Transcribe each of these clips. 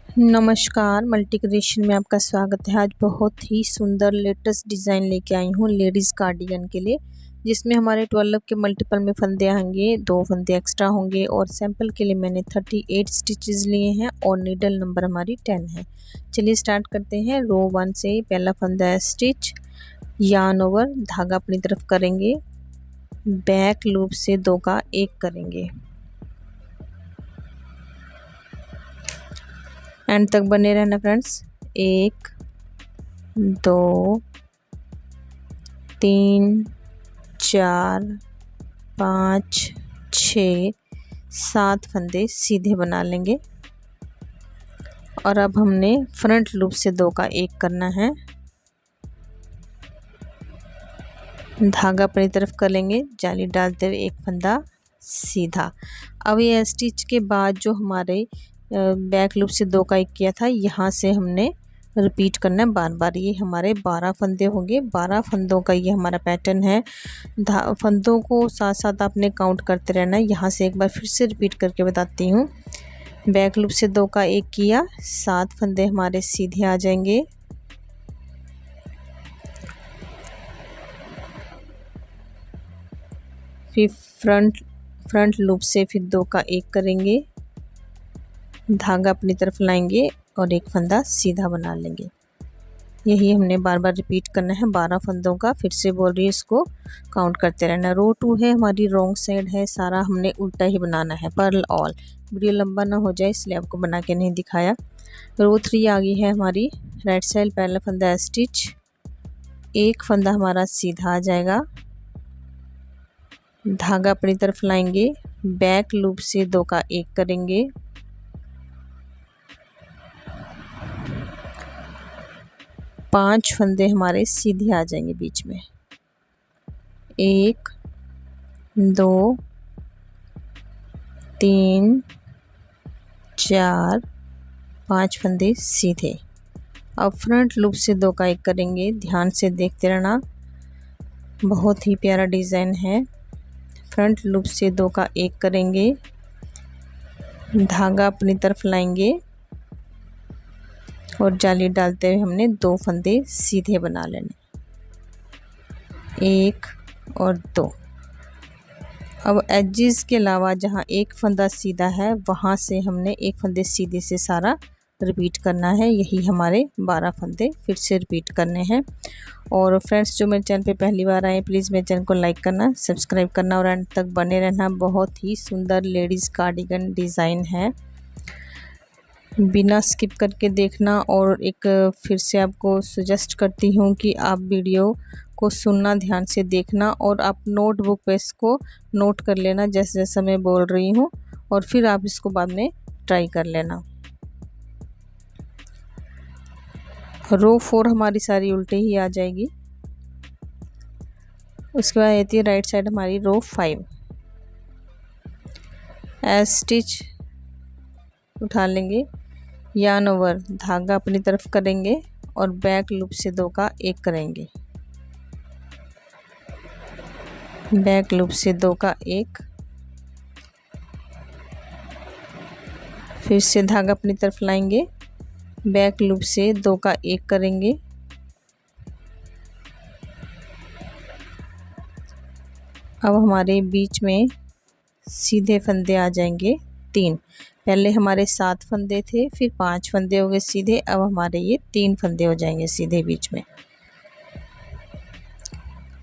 नमस्कार, multi creation में आपका स्वागत है। आज बहुत ही सुंदर लेटेस्ट डिज़ाइन लेके आई हूँ लेडीज़ कार्डिगन के लिए, जिसमें हमारे 12 के मल्टीपल में फंदे आएंगे, 2 फंदे एक्स्ट्रा होंगे और सैंपल के लिए मैंने 38 स्टिचेस लिए हैं और नीडल नंबर हमारी 10 है। चलिए स्टार्ट करते हैं। रो 1 से पहला फंदा है स्टिच, यार्न ओवर, धागा अपनी तरफ करेंगे, बैक लूप से 2 का 1 करेंगे, एंड तक बने रहना फ्रेंड्स। 1 2 3 4 5 6 7 फंदे सीधे बना लेंगे और अब हमने फ्रंट लूप से 2 का 1 करना है, धागा अपनी तरफ कर लेंगे, जाली डालते हुए एक फंदा सीधा। अब ये स्टिच के बाद जो हमारे बैक लूप से 2 का 1 किया था, यहाँ से हमने रिपीट करना है बार बार। ये हमारे 12 फंदे होंगे, 12 फंदों का ये हमारा पैटर्न है। फंदों को साथ साथ आपने काउंट करते रहना है। यहाँ से एक बार फिर से रिपीट करके बताती हूँ। बैक लूप से 2 का 1 किया, 7 फंदे हमारे सीधे आ जाएंगे, फिर फ्रंट लूप से फिर 2 का 1 करेंगे, धागा अपनी तरफ लाएंगे और एक फंदा सीधा बना लेंगे। यही हमने बार बार रिपीट करना है 12 फंदों का। फिर से बोल रही है, इसको काउंट करते रहना। रो 2 है हमारी, रॉन्ग साइड है, सारा हमने उल्टा ही बनाना है। पर्ल ऑल, वीडियो लंबा ना हो जाए इसलिए आपको बना के नहीं दिखाया। रो 3 आ गई है हमारी, राइट साइड पहला फंदा स्टिच, एक फंदा हमारा सीधा आ जाएगा, धागा अपनी तरफ लाएंगे, बैक लूप से 2 का 1 करेंगे, पांच फंदे हमारे सीधे आ जाएंगे बीच में, 1 2 3 4 5 फंदे सीधे। अब फ्रंट लूप से 2 का 1 करेंगे, ध्यान से देखते रहना, बहुत ही प्यारा डिज़ाइन है। फ्रंट लूप से 2 का 1 करेंगे, धागा अपनी तरफ लाएंगे और जाली डालते हुए हमने 2 फंदे सीधे बना लेने, 1 और 2। अब एजेस के अलावा जहाँ एक फंदा सीधा है वहाँ से हमने एक फंदे सीधे से सारा रिपीट करना है। यही हमारे 12 फंदे फिर से रिपीट करने हैं। और फ्रेंड्स, जो मेरे चैनल पे पहली बार आए प्लीज़ मेरे चैनल को लाइक करना, सब्सक्राइब करना और अंत तक बने रहना। बहुत ही सुंदर लेडीज़ कार्डिगन डिज़ाइन है, बिना स्किप करके देखना। और एक फिर से आपको सजेस्ट करती हूँ कि आप वीडियो को सुनना, ध्यान से देखना और आप नोटबुक पे इसको नोट कर लेना जैसे जैसे मैं बोल रही हूँ, और फिर आप इसको बाद में ट्राई कर लेना। रो 4 हमारी सारी उल्टे ही आ जाएगी। उसके बाद आती है राइट साइड हमारी रो 5। स्टिच उठा लेंगे, यार्न ओवर, धागा अपनी तरफ करेंगे और बैक लूप से 2 का 1 करेंगे, बैक लूप से 2 का 1, फिर से धागा अपनी तरफ लाएंगे, बैक लूप से 2 का 1 करेंगे, अब हमारे बीच में सीधे फंदे आ जाएंगे 3। पहले हमारे 7 फंदे थे, फिर 5 फंदे हो गए सीधे, अब हमारे ये 3 फंदे हो जाएंगे सीधे बीच में।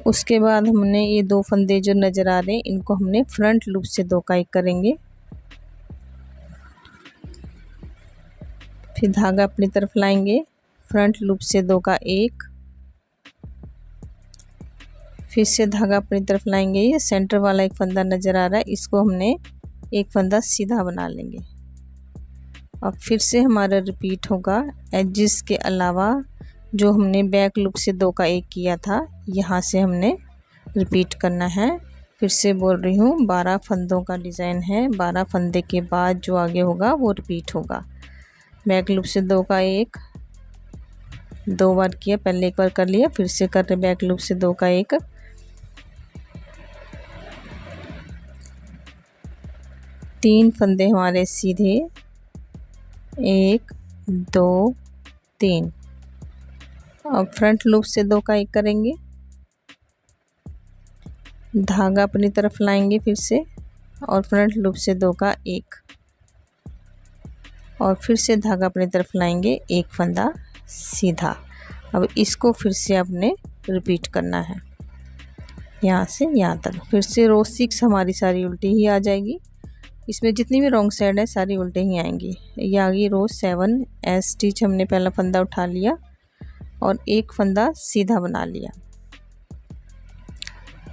उसके बाद हमने ये 2 फंदे जो नज़र आ रहे हैं इनको हमने फ्रंट लूप से 2 का 1 करेंगे, फिर धागा अपनी तरफ लाएंगे, फ्रंट लूप से 2 का 1, फिर से धागा अपनी तरफ लाएंगे। ये सेंटर वाला एक फंदा नज़र आ रहा है, इसको हमने एक फंदा सीधा बना लेंगे। अब फिर से हमारा रिपीट होगा, एजेस के अलावा जो हमने बैक लूप से 2 का 1 किया था यहाँ से हमने रिपीट करना है। फिर से बोल रही हूँ, 12 फंदों का डिज़ाइन है, 12 फंदे के बाद जो आगे होगा वो रिपीट होगा। बैक लूप से 2 का 1 2 बार किया, पहले एक बार कर लिया, फिर से कर रहे बैक लूप से 2 का 1, तीन फंदे हमारे सीधे, 1 2 3। अब फ्रंट लूप से 2 का 1 करेंगे, धागा अपनी तरफ लाएंगे फिर से और फ्रंट लूप से 2 का 1 और फिर से धागा अपनी तरफ लाएंगे, एक फंदा सीधा। अब इसको फिर से आपने रिपीट करना है यहाँ से यहाँ तक। फिर से रो 6 हमारी सारी उल्टी ही आ जाएगी, इसमें जितनी भी रॉन्ग साइड है सारी उल्टे ही आएंगी। ये आ गई रो 7। एस स्टिच हमने पहला फंदा उठा लिया और एक फंदा सीधा बना लिया,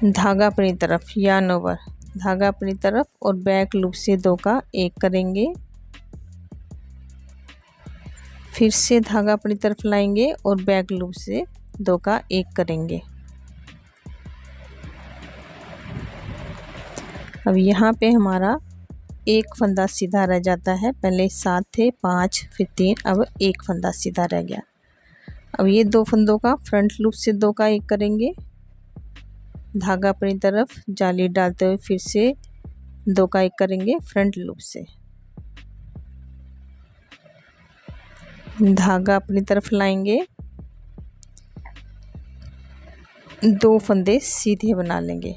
धागा अपनी तरफ यार्न ओवर, धागा अपनी तरफ और बैक लूप से 2 का 1 करेंगे, फिर से धागा अपनी तरफ लाएंगे और बैक लूप से 2 का 1 करेंगे। अब यहाँ पे हमारा एक फंदा सीधा रह जाता है, पहले 7 थे, 5 फिर 3, अब एक फंदा सीधा रह गया। अब ये 2 फंदों का फ्रंट लूप से 2 का 1 करेंगे, धागा अपनी तरफ जाली डालते हुए फिर से 2 का 1 करेंगे फ्रंट लूप से, धागा अपनी तरफ लाएंगे, 2 फंदे सीधे बना लेंगे,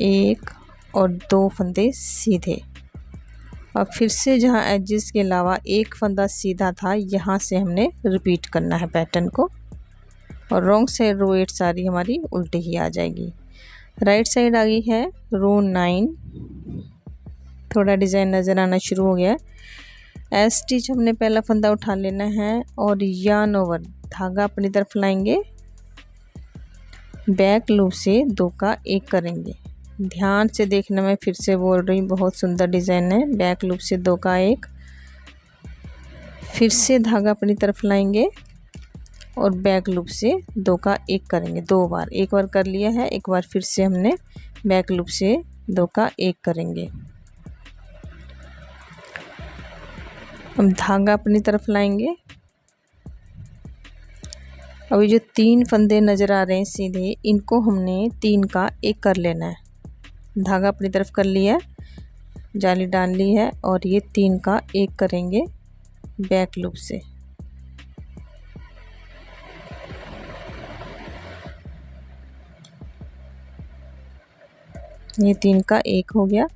1 और 2 फंदे सीधे। और फिर से जहाँ एजेस के अलावा एक फंदा सीधा था यहाँ से हमने रिपीट करना है पैटर्न को और रॉन्ग साइड रो 8 सारी हमारी उल्टी ही आ जाएगी। राइट साइड आ गई है रो 9, थोड़ा डिज़ाइन नज़र आना शुरू हो गया है। एस स्टिच हमने पहला फंदा उठा लेना है और यार्न ओवर, धागा अपनी तरफ लाएंगे, बैक लूप से 2 का 1 करेंगे। ध्यान से देखना, मैं फिर से बोल रही हूँ, बहुत सुंदर डिज़ाइन है। बैक लूप से 2 का 1, फिर से धागा अपनी तरफ लाएंगे और बैक लूप से 2 का 1 करेंगे 2 बार। एक बार कर लिया है, एक बार फिर से हमने बैक लूप से 2 का 1 करेंगे। हम धागा अपनी तरफ लाएंगे। अभी जो 3 फंदे नज़र आ रहे हैं सीधे, इनको हमने 3 का 1 कर लेना है। धागा अपनी तरफ कर लिया है, जाली डाल ली है और ये 3 का 1 करेंगे बैक लूप से। ये 3 का 1 हो गया।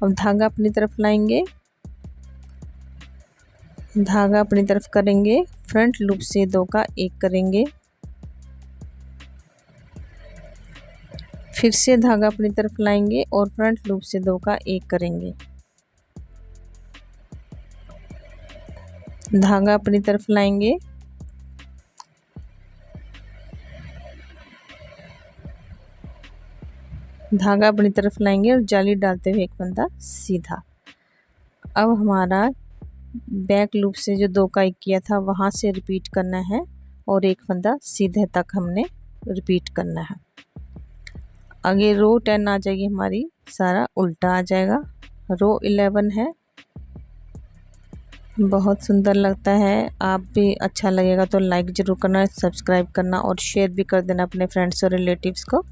अब धागा अपनी तरफ लाएंगे, धागा अपनी तरफ करेंगे, फ्रंट लूप से 2 का 1 करेंगे, फिर से धागा अपनी तरफ लाएंगे और फ्रंट लूप से 2 का 1 करेंगे, धागा अपनी तरफ लाएंगे, धागा अपनी तरफ लाएंगे और जाली डालते हुए एक फंदा सीधा। अब हमारा बैक लूप से जो 2 का 1 किया था वहाँ से रिपीट करना है और एक फंदा सीधे तक हमने रिपीट करना है। आगे रो 10 आ जाएगी हमारी, सारा उल्टा आ जाएगा। रो 11 है, बहुत सुंदर लगता है। आप भी अच्छा लगेगा तो लाइक ज़रूर करना, सब्सक्राइब करना और शेयर भी कर देना अपने फ्रेंड्स और रिलेटिव्स को।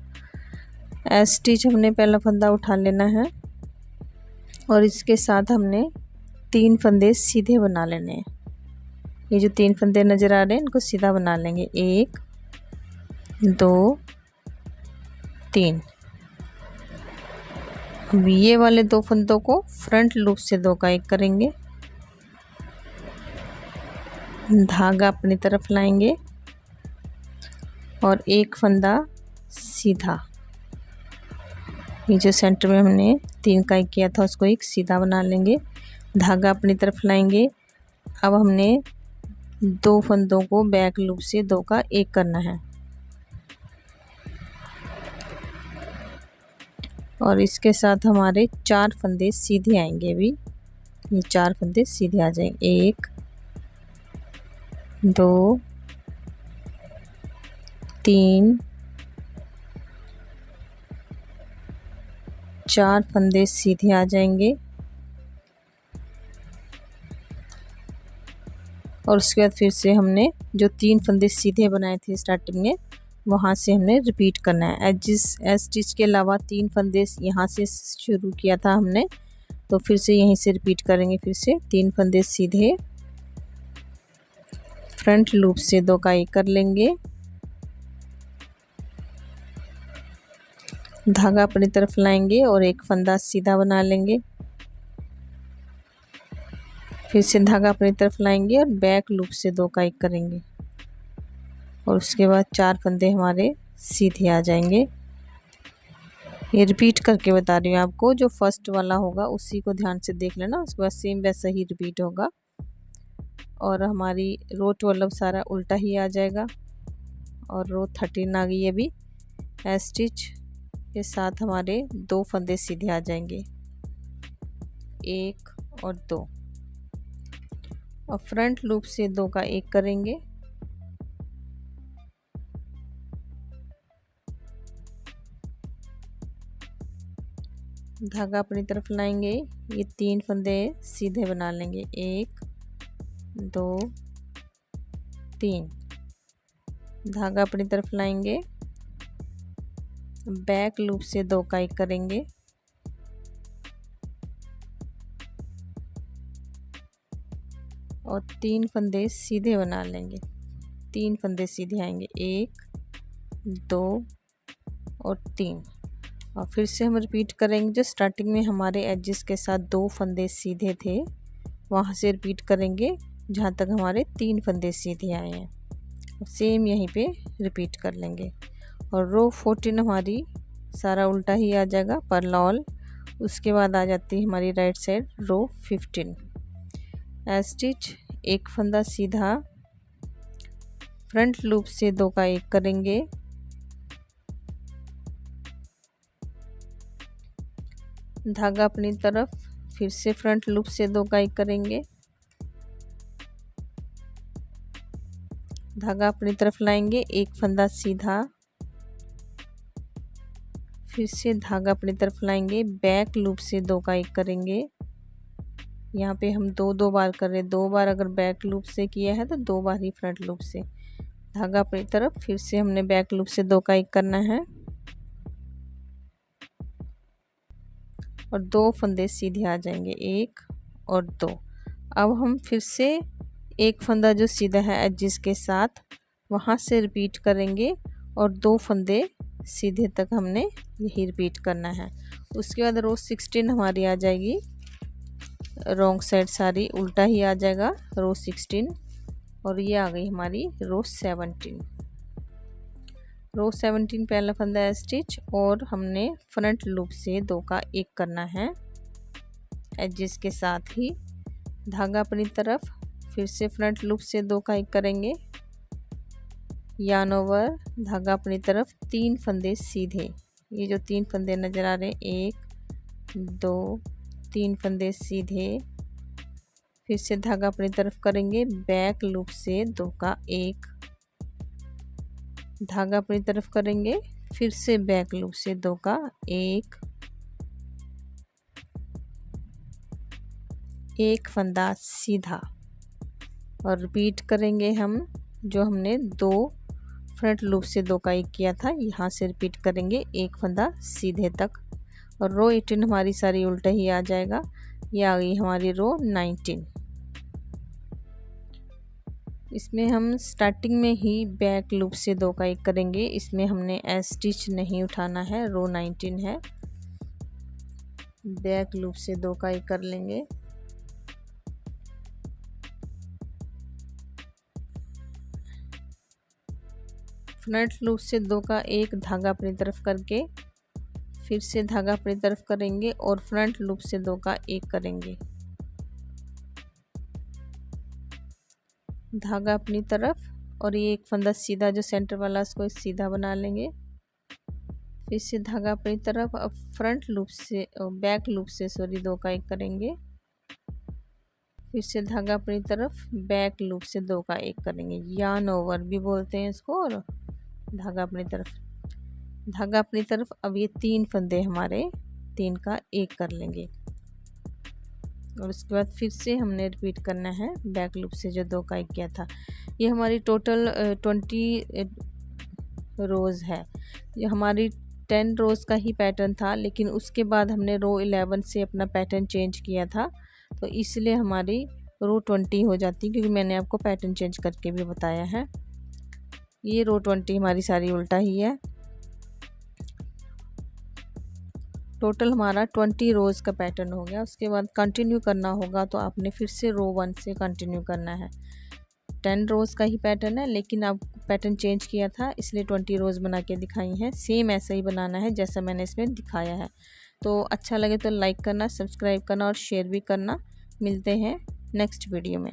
एस स्टिच हमने पहला फंदा उठा लेना है और इसके साथ हमने 3 फंदे सीधे बना लेने हैं। ये जो 3 फंदे नज़र आ रहे हैं इनको सीधा बना लेंगे, 1 2 3। अब ये वाले 2 फंदों को फ्रंट लूप से 2 का 1 करेंगे, धागा अपनी तरफ लाएंगे और एक फंदा सीधा। ये जो सेंटर में हमने 3 का 1 किया था उसको एक सीधा बना लेंगे, धागा अपनी तरफ लाएंगे। अब हमने 2 फंदों को बैक लूप से 2 का 1 करना है और इसके साथ हमारे 4 फंदे सीधे आएंगे। अभी ये 4 फंदे सीधे आ जाएंगे, 1 2 3 4 फंदे सीधे आ जाएंगे और उसके बाद फिर से हमने जो 3 फंदे सीधे बनाए थे स्टार्टिंग में वहाँ से हमने रिपीट करना है। एज स्टिच के अलावा 3 फंदे यहाँ से शुरू किया था हमने, तो फिर से यहीं से रिपीट करेंगे। फिर से 3 फंदे सीधे फ्रंट लूप से 2 काई कर लेंगे, धागा अपनी तरफ लाएंगे और एक फंदा सीधा बना लेंगे। फिर से धागा अपनी तरफ लाएंगे और बैक लूप से 2 काई करेंगे और उसके बाद 4 फंदे हमारे सीधे आ जाएंगे। ये रिपीट करके बता रही हूँ आपको, जो फर्स्ट वाला होगा उसी को ध्यान से देख लेना, उसके बाद सेम वैसा ही रिपीट होगा और हमारी रो 12 सारा उल्टा ही आ जाएगा और रो 13 आ गई अभी। स्टिच के साथ हमारे 2 फंदे सीधे आ जाएंगे, 1 और 2, और फ्रंट लूप से 2 का 1 करेंगे, धागा अपनी तरफ लाएंगे, ये 3 फंदे सीधे बना लेंगे, 1 2 3, धागा अपनी तरफ लाएंगे, बैक लूप से 2 का 1 करेंगे और 3 फंदे सीधे बना लेंगे, 3 फंदे सीधे आएंगे, 1 2 और 3, और फिर से हम रिपीट करेंगे। जो स्टार्टिंग में हमारे एजेस के साथ 2 फंदे सीधे थे वहाँ से रिपीट करेंगे जहाँ तक हमारे 3 फंदे सीधे आए हैं, सेम यहीं पे रिपीट कर लेंगे और रो 14 हमारी सारा उल्टा ही आ जाएगा परलॉल। उसके बाद आ जाती है हमारी राइट साइड रो 15। स्टिच एक फंदा सीधा, फ्रंट लूप से 2 का 1 करेंगे, धागा अपनी तरफ, फिर से फ्रंट लूप से 2 का 1 करेंगे, धागा अपनी तरफ लाएंगे, एक फंदा सीधा, फिर से धागा अपनी तरफ लाएंगे, बैक लूप से 2 का 1 करेंगे। यहाँ पे हम 2 बार कर रहे हैं, 2 बार अगर बैक लूप से किया है तो 2 बार ही फ्रंट लूप से, धागा अपनी तरफ, फिर से हमने बैक लूप से 2 का 1 करना है और 2 फंदे सीधे आ जाएंगे, 1 और 2। अब हम फिर से एक फंदा जो सीधा है एजिस के साथ वहाँ से रिपीट करेंगे और 2 फंदे सीधे तक हमने यही रिपीट करना है। उसके बाद रो 16 हमारी आ जाएगी, रॉन्ग साइड सारी उल्टा ही आ जाएगा रो 16, और ये आ गई हमारी रो 17। रो 17 पहला फंदा है स्टिच और हमने फ्रंट लूप से 2 का 1 करना है एजिस के साथ ही, धागा अपनी तरफ, फिर से फ्रंट लूप से 2 का 1 करेंगे, यार्न ओवर, धागा अपनी तरफ, 3 फंदे सीधे, ये जो 3 फंदे नज़र आ रहे हैं 1 2 3 फंदे सीधे, फिर से धागा अपनी तरफ करेंगे, बैक लूप से 2 का 1, धागा अपनी तरफ करेंगे, फिर से बैक लूप से 2 का 1, एक फंदा सीधा, और रिपीट करेंगे हम जो हमने 2 फ्रंट लूप से 2 का 1 किया था, यहाँ से रिपीट करेंगे एक फंदा सीधे तक, और रो 18 हमारी सारी उल्टा ही आ जाएगा। ये आ गई हमारी रो 19। इसमें हम स्टार्टिंग में ही बैक लूप से 2 का 1 करेंगे, इसमें हमने स्टिच नहीं उठाना है, रो 19 है, बैक लूप से 2 का 1 कर लेंगे, फ्रंट लूप से 2 का 1 धागा अपनी तरफ करके, फिर से धागा अपनी तरफ करेंगे और फ्रंट लूप से 2 का 1 करेंगे, धागा अपनी तरफ, और ये एक फंदा सीधा जो सेंटर वाला उसको सीधा बना लेंगे, फिर से धागा अपनी तरफ, अब फ्रंट लूप से बैक लूप से 2 का 1 करेंगे, फिर से धागा अपनी तरफ, बैक लूप से 2 का 1 करेंगे, यार्न ओवर भी बोलते हैं इसको, और धागा अपनी तरफ, धागा अपनी तरफ। अब ये 3 फंदे हमारे 3 का 1 कर लेंगे और उसके बाद फिर से हमने रिपीट करना है बैक लूप से जो 2 का 1 किया था। ये हमारी टोटल 20 रोज़ है, ये हमारी 10 रोज़ का ही पैटर्न था, लेकिन उसके बाद हमने रो 11 से अपना पैटर्न चेंज किया था, तो इसलिए हमारी रो 20 हो जाती है, क्योंकि मैंने आपको पैटर्न चेंज करके भी बताया है। ये रो 20 हमारी सारी उल्टा ही है। टोटल हमारा 20 रोज़ का पैटर्न हो गया। उसके बाद कंटिन्यू करना होगा तो आपने फिर से रो 1 से कंटिन्यू करना है। 10 रोज़ का ही पैटर्न है, लेकिन आप पैटर्न चेंज किया था इसलिए 20 रोज़ बना के दिखाई हैं। सेम ऐसा ही बनाना है जैसा मैंने इसमें दिखाया है। तो अच्छा लगे तो लाइक करना, सब्सक्राइब करना और शेयर भी करना। मिलते हैं नेक्स्ट वीडियो में।